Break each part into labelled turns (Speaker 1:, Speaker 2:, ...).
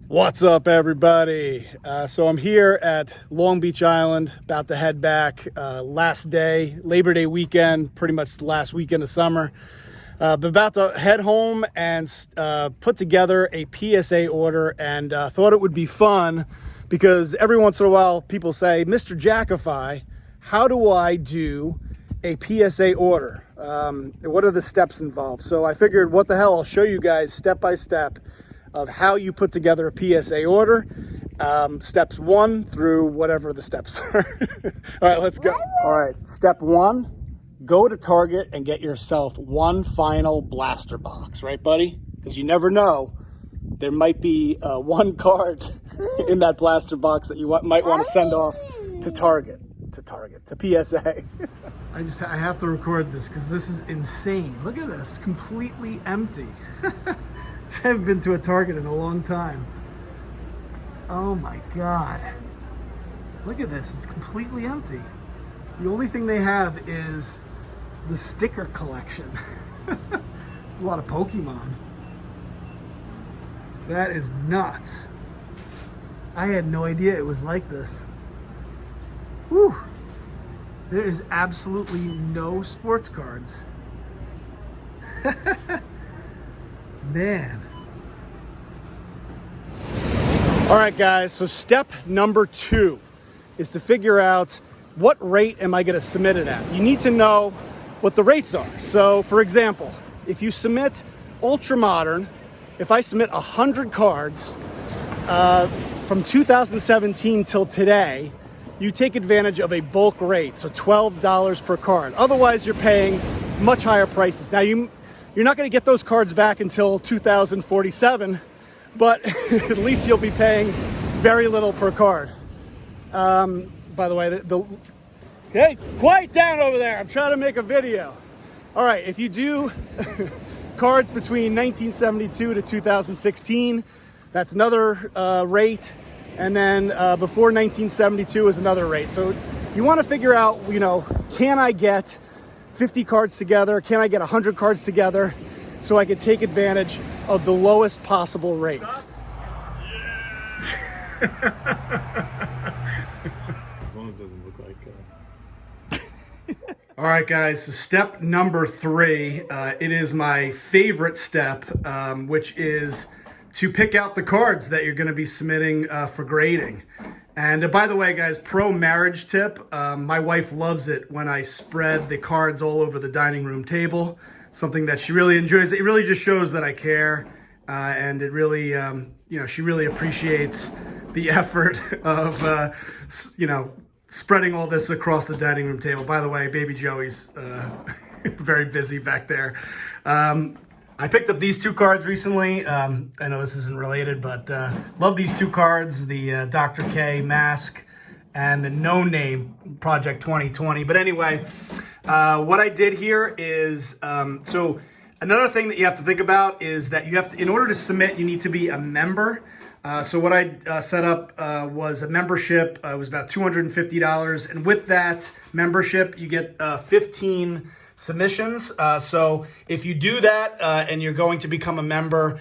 Speaker 1: What's up, everybody? So I'm here at Long Beach Island, about to head back. Last day, Labor Day weekend, pretty much the last weekend of summer. But about to head home and put together a PSA order, and thought it would be fun because every once in a while people say, Mr. Jackify, how do I do a PSA order? What are the steps involved? So I figured, what the hell, I'll show you guys step by step of how you put together a PSA order, steps 1 through whatever the steps are. All right, let's go. All right, step 1, go to Target and get yourself one final blaster box, right, buddy? Because you never know, there might be one card in that blaster box that you might want to send off to Target, to PSA. I have to record this because this is insane. Look at this, completely empty. I haven't been to a Target in a long time. Oh my God. Look at this, it's completely empty. The only thing they have is the sticker collection. A lot of Pokemon. That is nuts. I had no idea it was like this. Whew. There is absolutely no sports cards. Man. All right, guys, so step number 2 is to figure out what rate am I going to submit it at. You need to know what the rates are. So, for example, if you submit Ultra Modern, if I submit 100 cards from 2017 till today, you take advantage of a bulk rate, so $12 per card. Otherwise, you're paying much higher prices. Now, you're not going to get those cards back until 2047, but at least you'll be paying very little per card. By the way, okay, quiet down over there. I'm trying to make a video. All right, if you do cards between 1972 to 2016, that's another rate. And then before 1972 is another rate. So you want to figure out, can I get 50 cards together? Can I get 100 cards together so I can take advantage of the lowest possible rates?
Speaker 2: As long as it doesn't look like...
Speaker 1: All right, guys, so step number 3, it is my favorite step, which is to pick out the cards that you're going to be submitting for grading. And by the way, guys, pro marriage tip, my wife loves it when I spread the cards all over the dining room table, something that she really enjoys. It really just shows that I care, and it really, she really appreciates the effort of, spreading all this across the dining room table. By the way, baby Joey's very busy back there. I picked up these 2 cards recently. I know this isn't related, but love these 2 cards, the Dr. K mask and the No Name Project 2020. But anyway, what I did here is, so another thing that you have to think about is that you have to, in order to submit, you need to be a member. So what I set up was a membership. It was about $250. And with that membership, you get 15 submissions. So if you do that and you're going to become a member,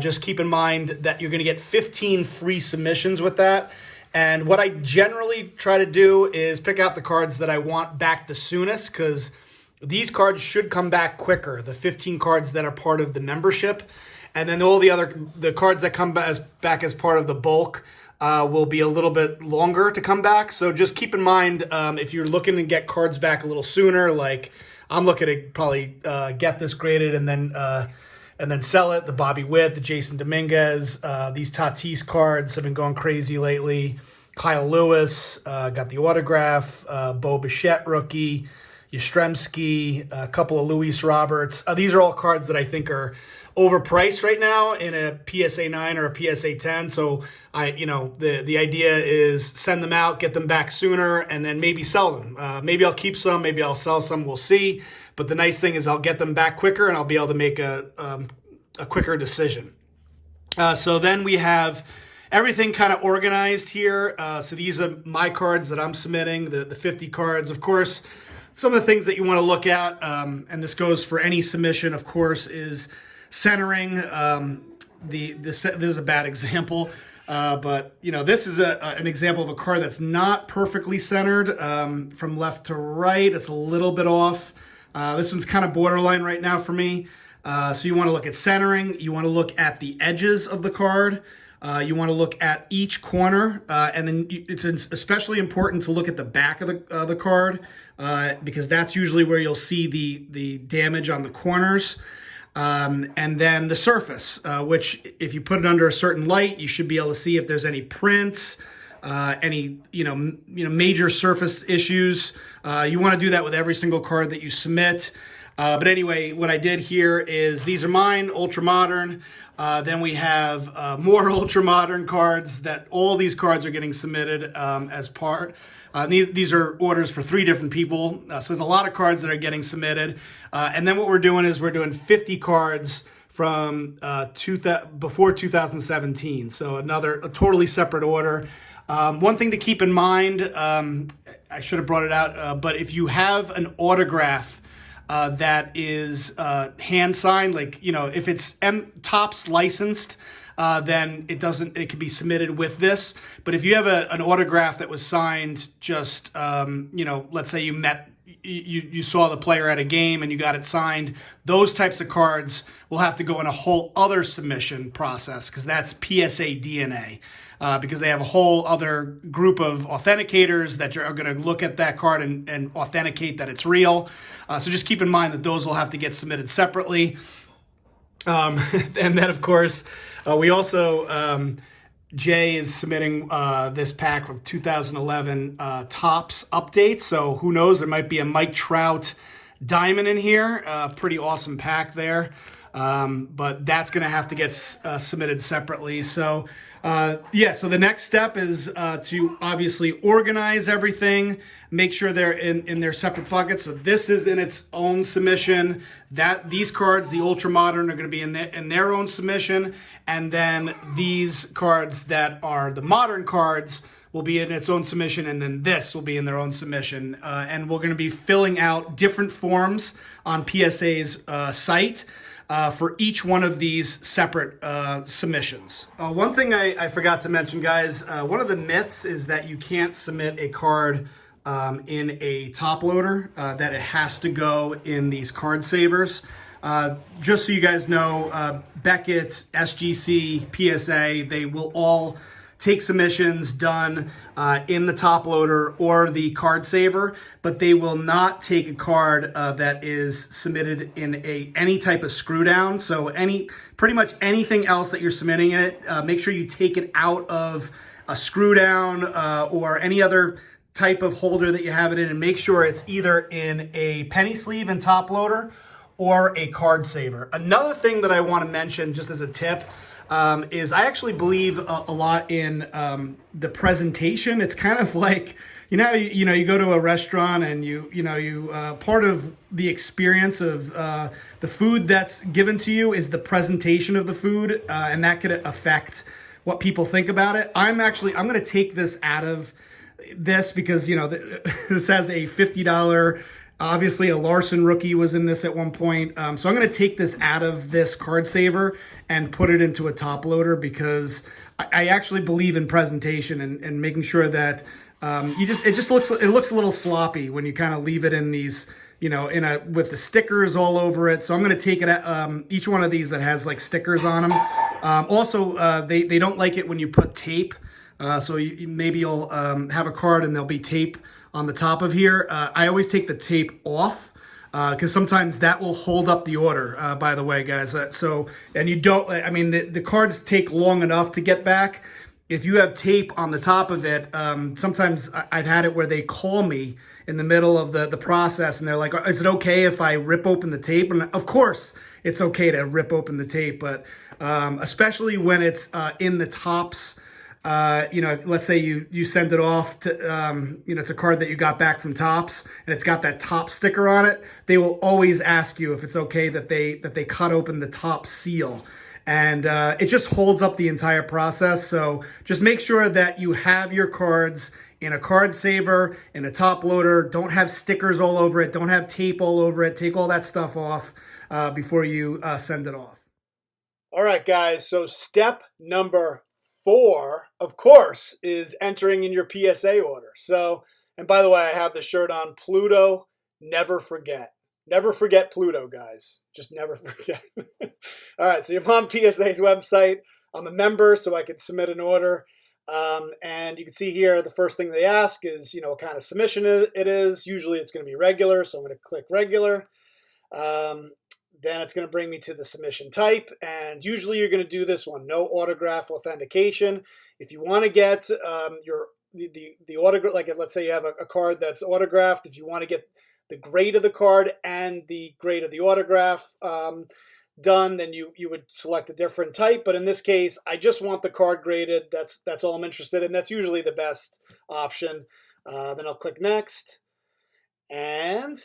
Speaker 1: just keep in mind that you're going to get 15 free submissions with that. And what I generally try to do is pick out the cards that I want back the soonest, because these cards should come back quicker, the 15 cards that are part of the membership. And then all the cards that come back as part of the bulk will be a little bit longer to come back. So just keep in mind, if you're looking to get cards back a little sooner, like I'm looking to probably get this graded and then sell it. The Bobby Witt, the Jason Dominguez, these Tatis cards have been going crazy lately. Kyle Lewis, got the autograph, Bo Bichette rookie, Yastrzemski, a couple of Luis Roberts. These are all cards that I think are overpriced right now in a PSA 9 or a PSA 10. So the idea is send them out, get them back sooner, and then maybe sell them. Maybe I'll keep some, maybe I'll sell some, we'll see. But the nice thing is I'll get them back quicker and I'll be able to make a quicker decision. So then we have everything kind of organized here. So these are my cards that I'm submitting, the 50 cards. Of course, some of the things that you want to look at, and this goes for any submission, of course, is centering. this is a bad example, but you know, this is an example of a card that's not perfectly centered from left to right. It's a little bit off. This one's kind of borderline right now for me. So you want to look at centering. You want to look at the edges of the card. You want to look at each corner, and then it's especially important to look at the back of the card because that's usually where you'll see the damage on the corners. And then the surface, which if you put it under a certain light, you should be able to see if there's any prints, any major surface issues. You want to do that with every single card that you submit. But anyway, what I did here is these are mine, ultra modern. Then we have more ultra modern cards that all these cards are getting submitted as part. These are orders for 3 different people. So there's a lot of cards that are getting submitted. And then what we're doing is we're doing 50 cards from before 2017. So a totally separate order. One thing to keep in mind, I should have brought it out, but if you have an autograph that is hand signed, like, you know, if it's Topps licensed, then it can be submitted with this. But if you have an autograph that was signed just, let's say you saw the player at a game and you got it signed, those types of cards will have to go in a whole other submission process because that's PSA DNA. Because they have a whole other group of authenticators that are going to look at that card and authenticate that it's real. So just keep in mind that those will have to get submitted separately. And then, of course, we also, Jay is submitting this pack with 2011 Topps updates. So who knows, there might be a Mike Trout diamond in here. Pretty awesome pack there. But that's going to have to get submitted separately. So so the next step is to obviously organize everything, make sure they're in their separate buckets. So this is in its own submission. These cards, the ultra modern, are going to be in their own submission, and then these cards that are the modern cards will be in its own submission, and then this will be in their own submission. And we're going to be filling out different forms on PSA's site. For each one of these separate submissions. One thing I forgot to mention, guys, one of the myths is that you can't submit a card in a top loader, that it has to go in these card savers. Just so you guys know, Beckett, SGC, PSA, they will all take submissions done in the top loader or the card saver, but they will not take a card that is submitted in any type of screw down. So pretty much anything else that you're submitting in it, make sure you take it out of a screw down or any other type of holder that you have it in, and make sure it's either in a penny sleeve and top loader or a card saver. Another thing that I want to mention just as a tip is I actually believe a lot in the presentation. It's kind of like, you go to a restaurant and you part of the experience of the food that's given to you is the presentation of the food, and that could affect what people think about it. I'm going to take this out of this because, this has a $50. Obviously, a Larson rookie was in this at one point. So I'm going to take this out of this card saver and put it into a top loader because I actually believe in presentation and making sure that it looks a little sloppy when you kind of leave it in these, with the stickers all over it. So I'm going to take it at each one of these that has like stickers on them. Also, they don't like it when you put tape. So maybe you'll have a card and there'll be tape on the top of here. I always take the tape off because sometimes that will hold up the order, by the way, guys. The cards take long enough to get back. If you have tape on the top of it, sometimes I've had it where they call me in the middle of the process and they're like, is it okay if I rip open the tape? And of course, it's okay to rip open the tape, but especially when it's in the Topps. Let's say you send it off to, it's a card that you got back from Topps and it's got that top sticker on it. They will always ask you if it's okay that they cut open the top seal, and it just holds up the entire process. So just make sure that you have your cards in a card saver, in a top loader. Don't have stickers all over it. Don't have tape all over it. Take all that stuff off before you send it off. All right, guys. So step number 4, of course, is entering in your PSA order. So, and by the way, I have the shirt on. Pluto, never forget. Never forget Pluto, guys. Just never forget. All right, so you're on PSA's website. I'm a member, so I can submit an order. And you can see here, the first thing they ask is, what kind of submission it is. Usually it's going to be regular, so I'm going to click regular. Then it's going to bring me to the submission type, and usually you're going to do this one, no autograph authentication. If you want to get the autograph, like let's say you have a card that's autographed, if you want to get the grade of the card and the grade of the autograph done, then you would select a different type. But in this case, I just want the card graded. That's all I'm interested in. That's usually the best option. Then I'll click next. And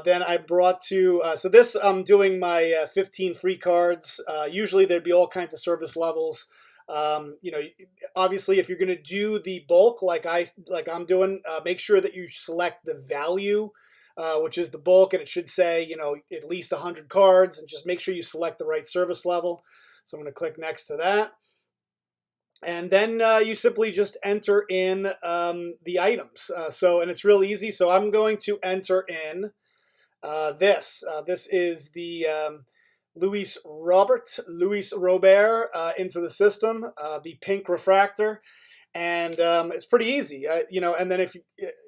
Speaker 1: then I brought to, so this I'm doing my 15 free cards. Usually there'd be all kinds of service levels. Obviously if you're going to do the bulk like I'm doing, make sure that you select the value, which is the bulk, and it should say, at least 100 cards, and just make sure you select the right service level. So I'm going to click next to that. And then you simply just enter in the items. And it's real easy. So I'm going to enter in this. This is the Louis Robert into the system, the pink refractor. And it's pretty easy, and then if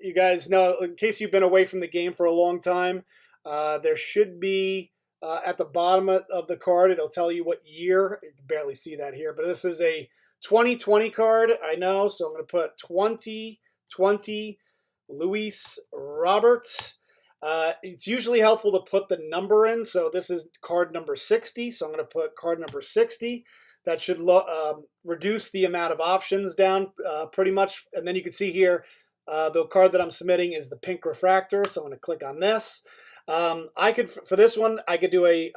Speaker 1: you guys know, in case you've been away from the game for a long time, there should be at the bottom of the card, it'll tell you what year. You can barely see that here, but this is a 2020 card, I know, so I'm going to put 2020 Louis Robert. It's usually helpful to put the number in, so this is card number 60, so I'm going to put card number 60. That should reduce the amount of options down pretty much, and then you can see here, the card that I'm submitting is the pink refractor, so I'm going to click on this. For this one, I could do a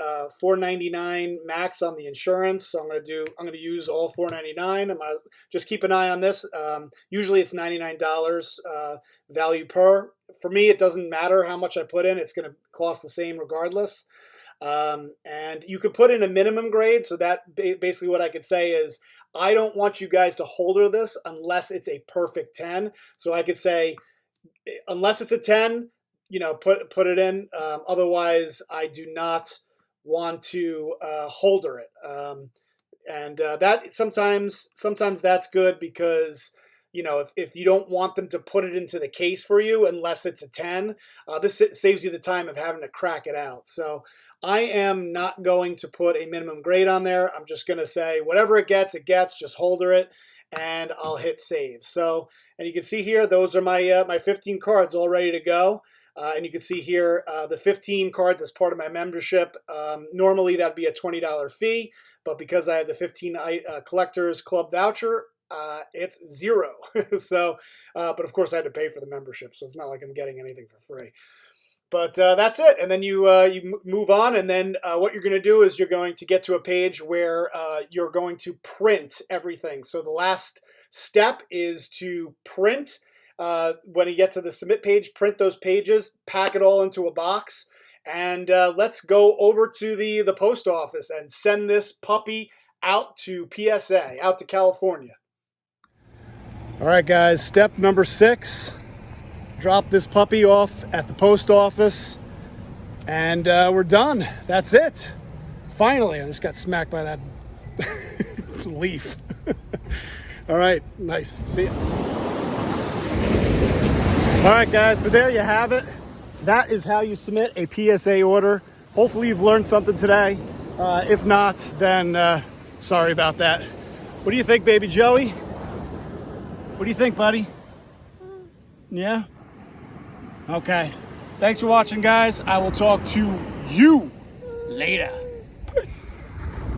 Speaker 1: $4.99 max on the insurance. So I'm going to use all $4.99. I'm going to just keep an eye on this. Usually it's $99 value per. For me, it doesn't matter how much I put in. It's going to cost the same regardless. And you could put in a minimum grade. So that basically what I could say is, I don't want you guys to holder this unless it's a perfect 10. So I could say, unless it's a 10, put it in. Otherwise, I do not want to holder it. That sometimes that's good because, if you don't want them to put it into the case for you, unless it's a 10, this saves you the time of having to crack it out. So I am not going to put a minimum grade on there. I'm just going to say whatever it gets, just holder it, and I'll hit save. So, and you can see here, those are my 15 cards all ready to go. And you can see here the 15 cards as part of my membership. Normally that'd be a $20 fee, but because I have the 15 Collectors Club voucher, it's $0. So, but of course I had to pay for the membership, so it's not like I'm getting anything for free. But that's it. And then you move on, and then what you're going to do is you're going to get to a page where you're going to print everything. So the last step is to print. When you get to the submit page, print those pages, pack it all into a box, and let's go over to the post office and send this puppy out to PSA, out to California. All right, guys, step number 6. Drop this puppy off at the post office, and we're done. That's it. Finally, I just got smacked by that leaf. All right, nice. See ya. All right, guys, so there you have it. That is how you submit a PSA order. Hopefully you've learned something today. If not, then sorry about that. What do you think, baby Joey? What do you think, buddy? Yeah? Okay. Thanks for watching, guys. I will talk to you later.